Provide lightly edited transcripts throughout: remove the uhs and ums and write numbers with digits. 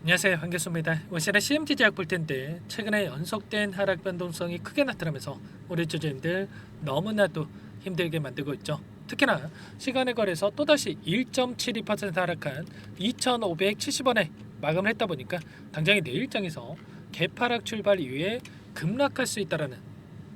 안녕하세요, 반갑습니다. 이번 시간에 CMT 제약 볼 텐데 최근에 연속된 하락 변동성이 크게 나타나면서 우리 투자자님들 너무나도 힘들게 만들고 있죠. 특히나 시간에 걸려서 또다시 1.72% 하락한 2,570원에 마감을 했다 보니까 당장에 내일장에서 개파락 출발 이후에 급락할 수 있다라는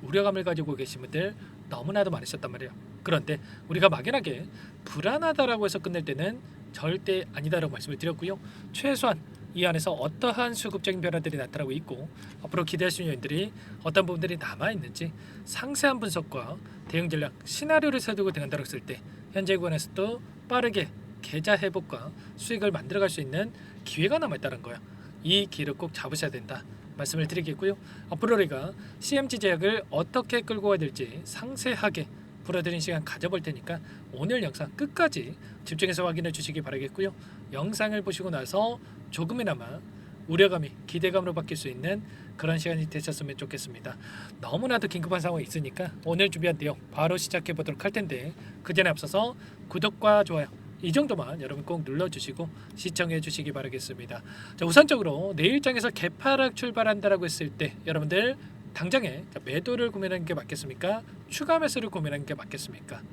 우려감을 가지고 계신 분들 너무나도 많으셨단 말이에요. 그런데 우리가 막연하게 불안하다라고 해서 끝낼 때는 절대 아니다라고 말씀을 드렸고요. 최소한 이 안에서 어떠한 수급적인 변화들이 나타나고 있고 앞으로 기대할 수 있는 요인들이 어떤 부분들이 남아있는지 상세한 분석과 대응 전략, 시나리오를 세우고 대응한다고 했을 때 현재 구간에서도 빠르게 계좌 회복과 수익을 만들어갈 수 있는 기회가 남아있다는 거예요. 이 기회를 꼭 잡으셔야 된다 말씀을 드리겠고요. 앞으로 우리가 CMG 제약을 어떻게 끌고 가야 될지 상세하게 풀어드리는 시간 가져볼 테니까 오늘 영상 끝까지 집중해서 확인해 주시기 바라겠고요. 영상을 보시고 나서 조금이나마 우려감이 기대감으로 바뀔 수 있는 그런 시간이 되셨으면 좋겠습니다. 너무나도 긴급한 상황이 있으니까 오늘 준비한 내용 바로 시작해 보도록 할 텐데 그 전에 앞서서 구독과 좋아요 이 정도만 여러분 꼭 눌러주시고 시청해 주시기 바라겠습니다. 자, 우선적으로 내일장에서 개파락 출발한다라고 했을 때 여러분들 당장에 매도를 고민하는 게 맞겠습니까? 추가 매수를 고민하는 게 맞겠습니까?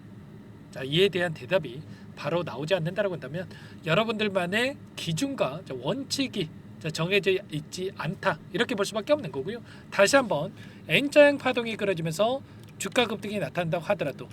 자, 이에 대한 대답이 바로 나오지 않는다라고 한다면 여러분들만의 기준과 원칙이 정해져 있지 않다 이렇게 볼 수밖에 없는 거고요. 다시 한번 N자형 파동이 그려지면서 주가 급등이 나타난다고 하더라도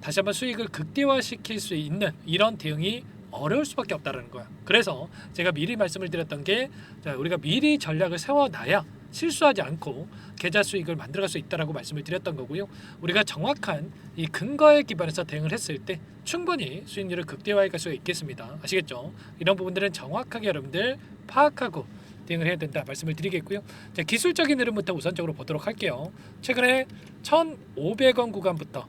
다시 한번 수익을 극대화시킬 수 있는 이런 대응이 어려울 수밖에 없다는 거야. 그래서 제가 미리 말씀을 드렸던 게 우리가 미리 전략을 세워놔야 실수하지 않고 계좌 수익을 만들어갈 수 있다라고 말씀을 드렸던 거고요. 우리가 정확한 이 근거에 기반해서 대응을 했을 때 충분히 수익률을 극대화해 갈 수가 있겠습니다. 아시겠죠? 이런 부분들은 정확하게 여러분들 파악하고 대응을 해야 된다 말씀을 드리겠고요. 자, 기술적인 흐름부터 우선적으로 보도록 할게요. 최근에 1,500원 구간부터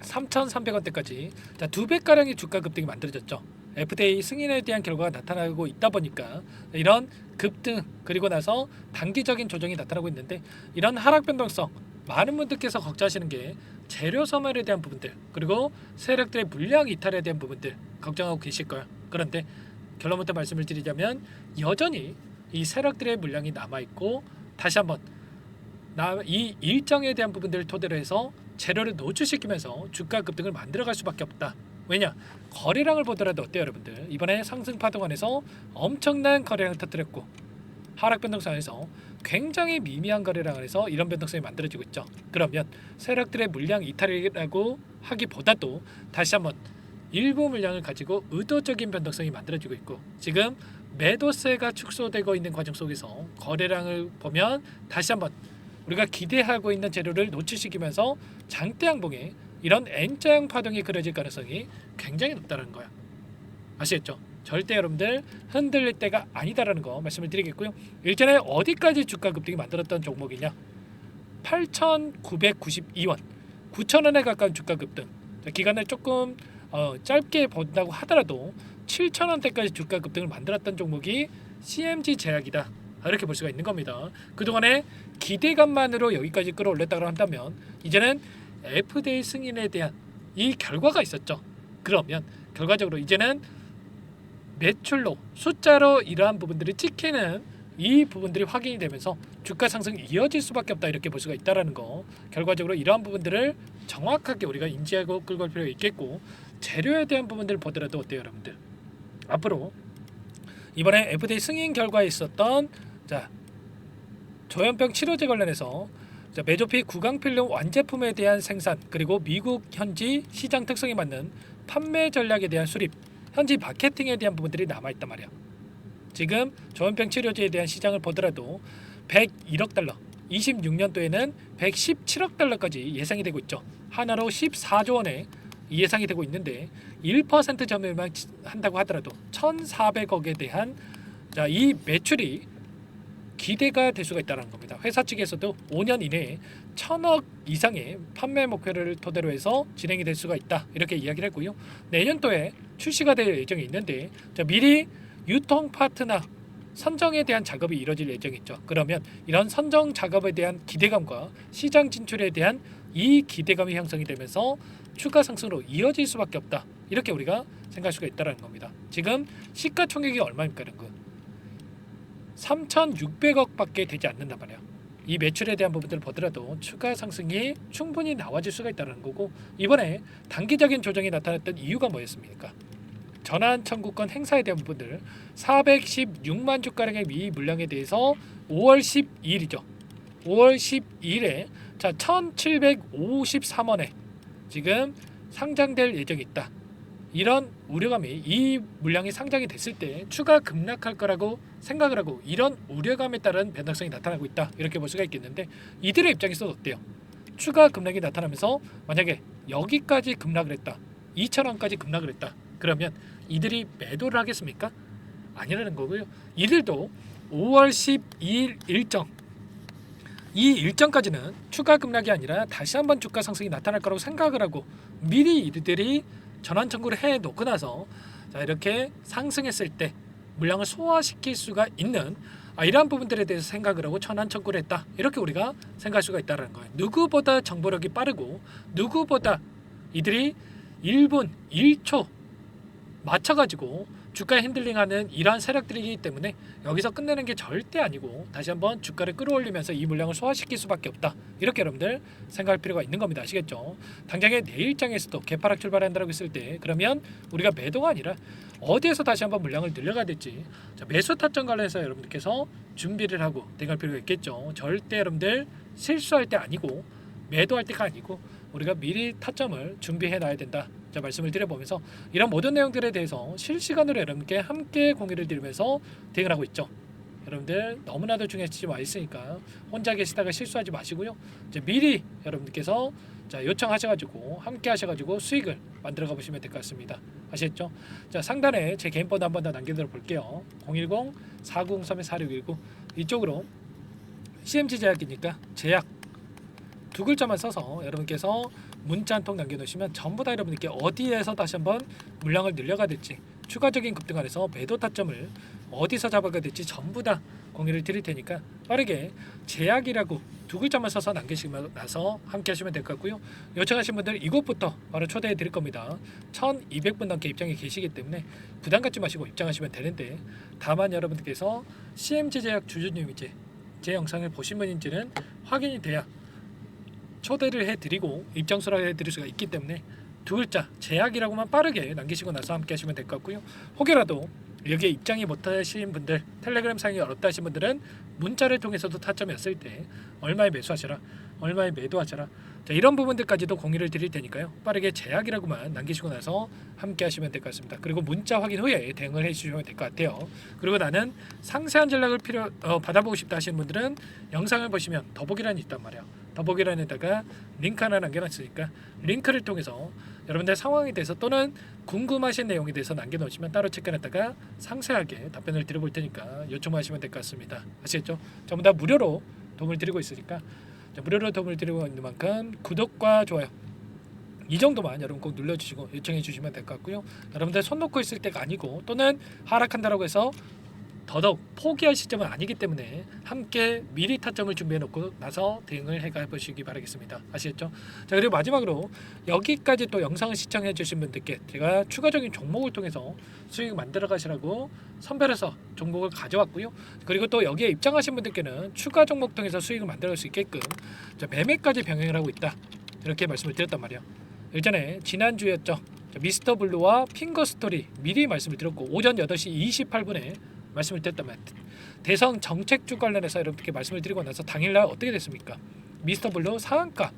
3,300원대까지 자, 2배가량의 주가 급등이 만들어졌죠. FDA 승인에 대한 결과가 나타나고 있다 보니까 이런 급등 그리고 나서 단기적인 조정이 나타나고 있는데 이런 하락 변동성 많은 분들께서 걱정하시는 게 재료 소멸에 대한 부분들 그리고 세력들의 물량 이탈에 대한 부분들 걱정하고 계실 거예요. 그런데 결론부터 말씀을 드리자면 여전히 이 세력들의 물량이 남아있고 다시 한번 이 일정에 대한 부분들을 토대로 해서 재료를 노출시키면서 주가 급등을 만들어갈 수밖에 없다. 왜냐? 거래량을 보더라도 어때요 여러분들? 이번에 상승 파동 안에서 엄청난 거래량을 터뜨렸고 하락 변동성에서 굉장히 미미한 거래량 안에서 이런 변동성이 만들어지고 있죠. 그러면 세력들의 물량 이탈이라고 하기보다도 다시 한번 일부 물량을 가지고 의도적인 변동성이 만들어지고 있고 지금 매도세가 축소되고 있는 과정 속에서 거래량을 보면 다시 한번 우리가 기대하고 있는 재료를 노출시키면서 장대 양봉에 이런 N자형 파동이 그려질 가능성이 굉장히 높다는 거야. 아시겠죠? 절대 여러분들 흔들릴 때가 아니다라는 거 말씀을 드리겠고요. 일전에 어디까지 주가 급등이 만들었던 종목이냐? 8,992원, 9,000원에 가까운 주가 급등. 기간을 조금 짧게 본다고 하더라도 7,000원대까지 주가 급등을 만들었던 종목이 CMG 제약이다. 이렇게 볼 수가 있는 겁니다. 그동안에 기대감만으로 여기까지 끌어올렸다고 한다면 이제는 FDA 승인에 대한 이 결과가 있었죠. 그러면 결과적으로 이제는 매출로 숫자로 이러한 부분들이 찍히는 이 부분들이 확인이 되면서 주가 상승이 이어질 수밖에 없다 이렇게 볼 수가 있다라는 거. 결과적으로 이러한 부분들을 정확하게 우리가 인지하고 끌고 갈 필요가 있겠고 재료에 대한 부분들을 보더라도 어때요 여러분들? 앞으로 이번에 FDA 승인 결과에 있었던 조현병 치료제 관련해서 메조피 구강필름 완제품에 대한 생산 그리고 미국 현지 시장 특성에 맞는 판매 전략에 대한 수립 현지 마케팅에 대한 부분들이 남아있단 말이야. 지금 조현병 치료제에 대한 시장을 보더라도 101억 달러 26년도에는 117억 달러까지 예상이 되고 있죠. 하나로 14조 원에 예상이 되고 있는데 1% 점유만 한다고 하더라도 1,400억에 대한 이 매출이 기대가 될 수가 있다는 겁니다. 회사 측에서도 5년 이내에 1,000억 이상의 판매 목표를 토대로 해서 진행이 될 수가 있다 이렇게 이야기를 했고요. 내년도에 출시가 될 예정이 있는데 미리 유통 파트너 선정에 대한 작업이 이뤄질 예정이 있죠. 그러면 이런 선정 작업에 대한 기대감과 시장 진출에 대한 이 기대감이 형성이 되면서 추가 상승으로 이어질 수밖에 없다 이렇게 우리가 생각할 수가 있다는 겁니다. 지금 시가총액이 얼마입니까? 3,600억밖에 되지 않는단 말이에요. 이 매출에 대한 부분들을 보더라도 추가 상승이 충분히 나와줄 수가 있다는 거고, 이번에 단기적인 조정이 나타났던 이유가 뭐였습니까? 전환 청구권 행사에 대한 부분들 416만 주가량의 미 물량에 대해서 5월 12일이죠. 5월 12일에 자 1,753원에 지금 상장될 예정이 있다. 이런 우려감이, 이 물량이 상장이 됐을 때 추가 급락할 거라고 생각을 하고 이런 우려감에 따른 변동성이 나타나고 있다. 이렇게 볼 수가 있겠는데, 이들의 입장에서 어때요? 추가 급락이 나타나면서 만약에 여기까지 급락을 했다. 2,000원까지 급락을 했다. 그러면 이들이 매도를 하겠습니까? 아니라는 거고요. 이들도 5월 12일 일정, 이 일정까지는 추가 급락이 아니라 다시 한번 주가 상승이 나타날 거라고 생각을 하고 미리 이들이 전환 청구를 해 놓고 나서 자 이렇게 상승했을 때 물량을 소화시킬 수가 있는 이러한 부분들에 대해서 생각을 하고 전환 청구를 했다. 이렇게 우리가 생각할 수가 있다는 거예요. 누구보다 정보력이 빠르고 누구보다 이들이 1분 1초 맞춰가지고 주가에 핸들링하는 이러한 세력들이기 때문에 여기서 끝내는 게 절대 아니고 다시 한번 주가를 끌어올리면서 이 물량을 소화시킬 수밖에 없다. 이렇게 여러분들 생각할 필요가 있는 겁니다. 아시겠죠? 당장에 내일장에서도 개파락 출발한다고 했을 때 그러면 우리가 매도가 아니라 어디에서 다시 한번 물량을 늘려가야 될지, 자, 매수 타점 관련해서 여러분들께서 준비를 하고 대응할 필요가 있겠죠. 절대 여러분들 실수할 때 아니고 매도할 때가 아니고 우리가 미리 타점을 준비해 놔야 된다. 자, 말씀을 드려보면서 이런 모든 내용들에 대해서 실시간으로 여러분께 함께 공유를 드리면서 대응을 하고 있죠. 여러분들 너무나도 중요해지지 와 있으니까 혼자 계시다가 실수하지 마시고요. 이제 미리 여러분들께서 자 요청하셔가지고 함께 하셔가지고 수익을 만들어가 보시면 될 것 같습니다. 아시겠죠? 자 상단에 제 개인 번호 한번 더 남겨드려 볼게요. 010-4903-4619 이쪽으로 CMG 제약이니까 제약 두 글자만 써서 여러분께서 문자 한 통 남겨놓으시면 전부 다 여러분께 어디에서 다시 한번 물량을 늘려가 될지, 추가적인 급등 안에서 매도 타점을 어디서 잡아가 될지 전부 다 공유를 드릴 테니까 빠르게 제약이라고 두 글자만 써서 남기시고 나서 함께 하시면 될 것 같고요. 요청하신 분들 이곳부터 바로 초대해 드릴 겁니다. 1200분 넘게 입장에 계시기 때문에 부담 갖지 마시고 입장하시면 되는데, 다만 여러분들께서 CMG 제약 주주님이지 제 영상을 보신 분인지는 확인이 돼야 초대를 해드리고 입장 수락을 해드릴 수가 있기 때문에 두 글자 제약이라고만 빠르게 남기시고 나서 함께 하시면 될 것 같고요. 혹여라도 여기에 입장이 못하신 분들, 텔레그램 사용이 어렵다 하신 분들은 문자를 통해서도 타점이 왔을 때 얼마에 매수하셔라, 얼마에 매도하셔라, 자, 이런 부분들까지도 공유를 드릴 테니까요. 빠르게 제약이라고만 남기시고 나서 함께 하시면 될 것 같습니다. 그리고 문자 확인 후에 대응을 해주시면 될 것 같아요. 그리고 나는 상세한 전략을 받아보고 싶다 하시는 분들은 영상을 보시면 더보기란이 있단 말이에요. 더보기란에다가 링크 하나 남겨놨으니까 링크를 통해서 여러분들 상황에 대해서 또는 궁금하신 내용에 대해서 남겨놓으시면 따로 체크해놨다가 상세하게 답변을 드려볼 테니까 요청하시면 될 것 같습니다. 아시겠죠? 전부 다 무료로 도움을 드리고 있으니까 무료로 도움을 드리고 있는 만큼 구독과 좋아요 이 정도만 여러분 꼭 눌러주시고 요청해 주시면 될 것 같고요. 여러분들 손 놓고 있을 때가 아니고 또는 하락한다라고 해서 더더욱 포기할 시점은 아니기 때문에 함께 미리 타점을 준비해 놓고 나서 대응을 해 보시기 바라겠습니다. 아시겠죠? 자, 그리고 마지막으로 여기까지 또 영상을 시청해 주신 분들께 제가 추가적인 종목을 통해서 수익 만들어 가시라고 선별해서 종목을 가져왔고요. 그리고 또 여기에 입장하신 분들께는 추가 종목 통해서 수익을 만들어 수 있게끔 자, 매매까지 병행을 하고 있다. 이렇게 말씀을 드렸단 말이에요. 일전에 지난주였죠. 미스터 블루와 핑거 스토리 미리 말씀을 드렸고 오전 8시 28분에 말씀을 드렸다면 대성 정책주 관련해서 여러분께 말씀을 드리고 나서 당일날 어떻게 됐습니까? 미스터 블루 상한가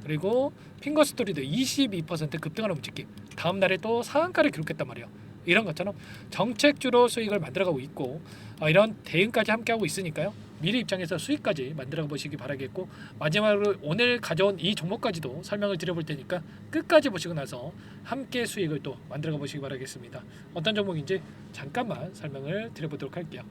그리고 핑거 스토리도 22% 급등하는 움직임, 다음 날에 또 상한가를 기록했단 말이에요. 이런 것처럼 정책주로 수익을 만들어가고 있고 이런 대응까지 함께하고 있으니까요. 미리 입장에서 수익까지 만들어 보시기 바라겠고, 마지막으로 오늘 가져온 이 종목까지도 설명을 드려볼 테니까 끝까지 보시고 나서 함께 수익을 또 만들어 보시기 바라겠습니다. 어떤 종목인지 잠깐만 설명을 드려보도록 할게요.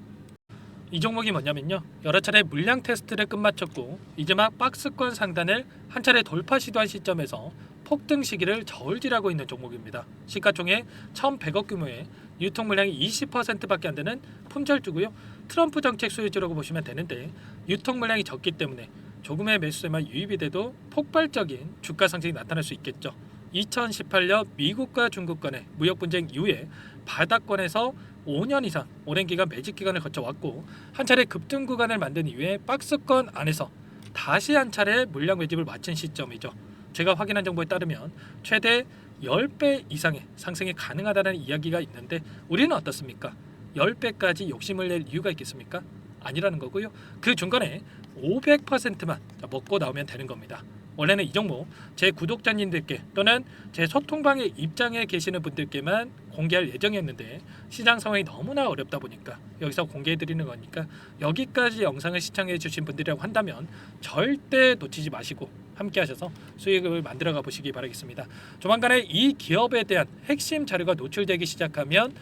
이 종목이 뭐냐면요, 여러 차례 물량 테스트를 끝마쳤고 이제 막 박스권 상단을 한 차례 돌파 시도한 시점에서 폭등 시기를 저울질하고 있는 종목입니다. 시가총액 1,100억 규모의 유통 물량이 20%밖에 안 되는 품절주고요. 트럼프 정책 수혜주라고 보시면 되는데 유통 물량이 적기 때문에 조금의 매수세만 유입이 돼도 폭발적인 주가 상승이 나타날 수 있겠죠. 2018년 미국과 중국 간의 무역 분쟁 이후에 바닥권에서 5년 이상 오랜 기간 매집 기간을 거쳐왔고 한 차례 급등 구간을 만든 이후에 박스권 안에서 다시 한 차례 물량 매집을 마친 시점이죠. 제가 확인한 정보에 따르면 최대 10배 이상의 상승이 가능하다는 이야기가 있는데 우리는 어떻습니까? 10배까지 욕심을 낼 이유가 있겠습니까? 아니라는 거고요. 그 중간에 500%만 먹고 나오면 되는 겁니다. 원래는 이 종목 제 구독자님들께 또는 제 소통방에 입장에 계시는 분들께만 공개할 예정이었는데 시장 상황이 너무나 어렵다 보니까 여기서 공개해 드리는 거니까 여기까지 영상을 시청해 주신 분들이라고 한다면 절대 놓치지 마시고 함께 하셔서 수익을 만들어 가 보시기 바라겠습니다. 조만간에 이 기업에 대한 핵심 자료가 노출되기 시작하면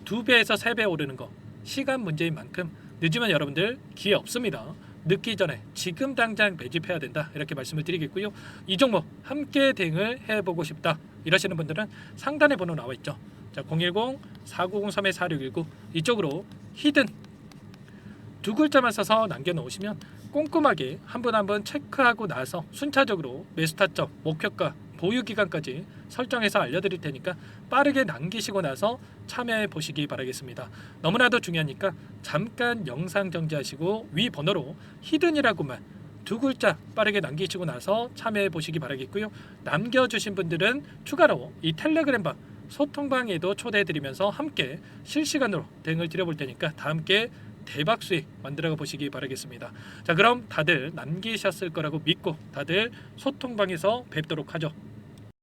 2배에서 3배 오르는 거 시간 문제인 만큼 늦으면 여러분들 기회 없습니다. 늦기 전에 지금 당장 매집해야 된다 이렇게 말씀을 드리겠고요. 이 종목 함께 대응을 해보고 싶다 이러시는 분들은 상단에 번호 나와 있죠. 자, 010-4903-4619 이쪽으로 히든 두 글자만 써서 남겨놓으시면 꼼꼼하게 한 분 한 분 체크하고 나서 순차적으로 매수 타점, 목표가, 보유 기간까지 설정해서 알려드릴 테니까 빠르게 남기시고 나서 참여해 보시기 바라겠습니다. 너무나도 중요하니까 잠깐 영상 정지하시고 위 번호로 히든이라고만 두 글자 빠르게 남기시고 나서 참여해 보시기 바라겠고요. 남겨주신 분들은 추가로 이 텔레그램방 소통방에도 초대해 드리면서 함께 실시간으로 대응을 드려볼 테니까 다 함께 대박 수익 만들어 보시기 바라겠습니다. 자, 그럼 다들 남기셨을 거라고 믿고 다들 소통방에서 뵙도록 하죠.